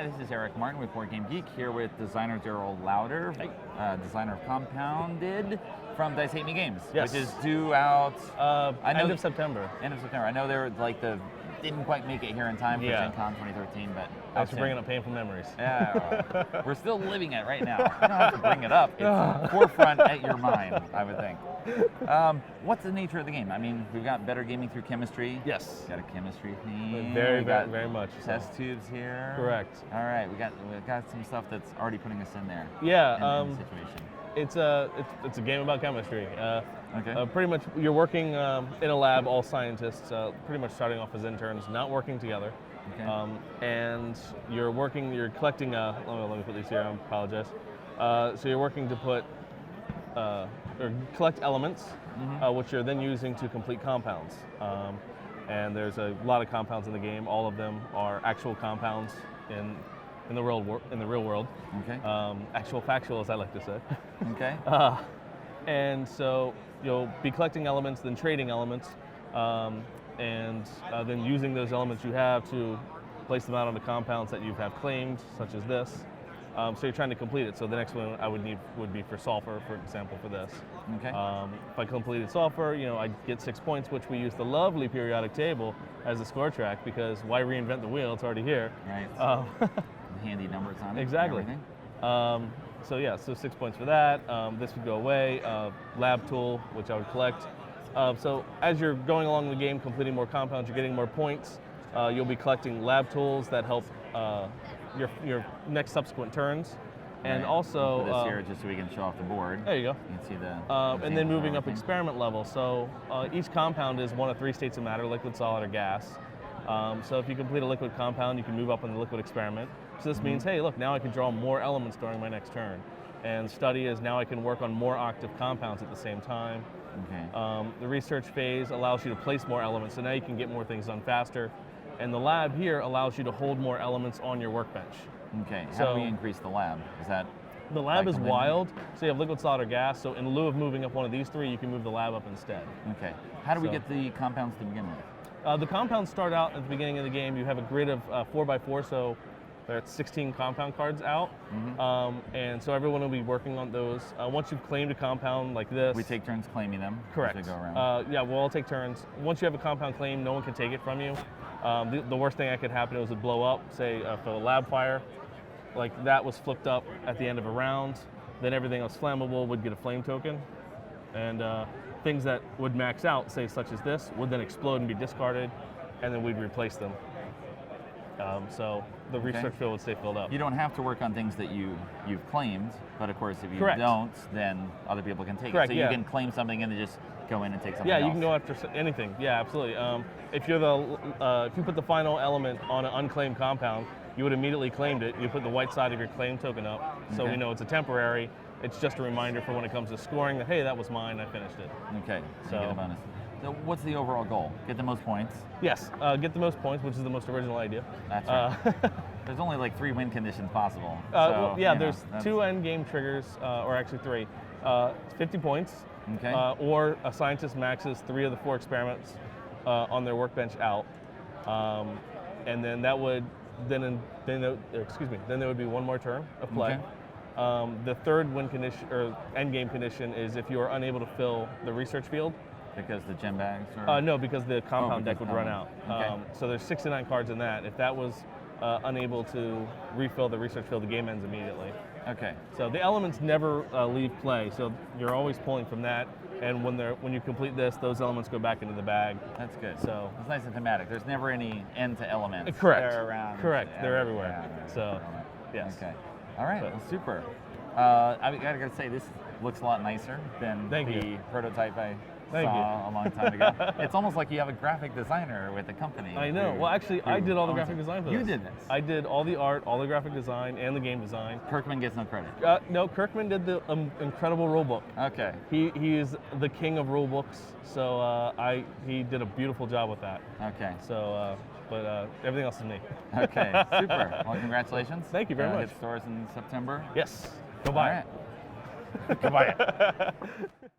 Hi, this is Eric Martin with Board Game Geek, here with designer Daryl Lauder, designer of Compounded from Dice Hate Me Games, Yes. which is due out end of September. End of September. I know they were didn't quite make it here in time for Yeah. Gen Con 2013, but Thanks for bringing up painful memories. yeah, we're still living it right now. You don't have to bring it up. It's forefront at your mind, I would think. What's the nature of the game? I mean, we've got better gaming through chemistry. Yes. Got a chemistry theme. Very, We got very much. So. test tubes here. Correct. All right, we got some stuff that's already putting us in there. Yeah. In the situation. It's a game about chemistry. Okay. Pretty much, you're working in a lab, all scientists, pretty much starting off as interns, not working together. Okay. And you're collecting, let me put these here, I apologize. So you're working to put, or collect elements, which you're then using to complete compounds. And there's a lot of compounds in the game. All of them are actual compounds in the real world. Okay. Actual factual, as I like to say. Okay. And so you'll be collecting elements, then trading elements, and then using those elements you have to place them out on the compounds that you have claimed, such as this. So you're trying to complete it. So the next one I would need would be for sulfur, for example, for this. Okay. If I completed sulfur, I get 6 points, which we use the lovely periodic table as a score track, because why reinvent the wheel? It's already here. Right. Handy numbers on it. Exactly. And everything. So yeah, so 6 points for that. This would go away. Lab tool, which I would collect. So as you're going along the game, completing more compounds, you're getting more points. You'll be collecting lab tools that help your next subsequent turns. And Right. also, Put this here just so we can show off the board. there you go. You can see the. And then moving up everything. experiment level. So each compound is one of 3 states of matter: liquid, solid, or gas. So if you complete a liquid compound, you can move up in the liquid experiment. So this means, hey, look, now I can draw more elements during my next turn. And study is now I can work on more octave compounds at the same time. Okay. The research phase allows you to place more elements, so now you can get more things done faster. And the lab here allows you to hold more elements on your workbench. Okay. How So- do we increase the lab? Is that The lab is Like wild, so you have liquid, solid, or gas, so in lieu of moving up one of these 3, you can move the lab up instead. okay? How do we So- get the compounds to begin with? The compounds start out at the beginning of the game. You have a grid of 4x4, so there's 16 compound cards out. And so everyone will be working on those. Once you've claimed a compound like this. We take turns claiming them. Correct. As we go around. Yeah, we'll all take turns. Once you have a compound claim, no one can take it from you. The worst thing that could happen is it would blow up, say for a lab fire. Like that was flipped up at the end of a round. Then everything else flammable would get a flame token. And things that would max out, say such as this, would then explode and be discarded, and then we'd replace them. So the research field would stay filled up. You don't have to work on things that you've claimed, but of course, if you Correct. don't, then other people can take Correct, it. So yeah. you can claim something and then just go in and take something Yeah, else. you can go after anything. Yeah, absolutely. If you put the final element on an unclaimed compound, you would immediately claimed it. You put the white side of your claim token up, so Okay. we know it's a temporary. It's just a reminder for when it comes to scoring that, hey, that was mine, I finished it. Okay, so So- you get a bonus. So what's the overall goal? Get the most points. Yes, get the most points, which is the most original idea. That's right. There's only like 3 win conditions possible. Well, yeah, you know, there's that's- 2 end game triggers, or actually 3. 50 points, Okay. or a scientist maxes 3 of the 4 experiments on their workbench out, and then that would then there would be 1 more turn of play. Okay. The 3rd win condition or end game condition is if you are unable to fill the research field. Because the gem bags? Or? No, because the compound deck because would run out. compound. Okay. So there's 69 cards in that. If that was unable to refill the research field, the game ends immediately. Okay. So the elements never leave play, so you're always pulling from that. And when you complete this, those elements go back into the bag. That's good. So it's nice and thematic. There's never any end to elements. Correct. They're around. Correct. They're Yeah, everywhere. yeah, So, yeah. yes. Okay. All right. But- Well, super. I gotta say, this looks a lot nicer than Thank the you. prototype I Thank saw a long time ago. It's almost like you have a graphic designer with the company. I know. Well, actually, I did all the graphic design for this. You did this. I did all the art, all the graphic design, and the game design. Kirkman gets no credit. No, Kirkman did the incredible rulebook. Okay. He is the king of rulebooks, so he did a beautiful job with that. Okay. So, but everything else is me. Okay. Super. Well, congratulations. Thank you very much. Hit stores in September. Yes. Go All buy right. it. Go buy it.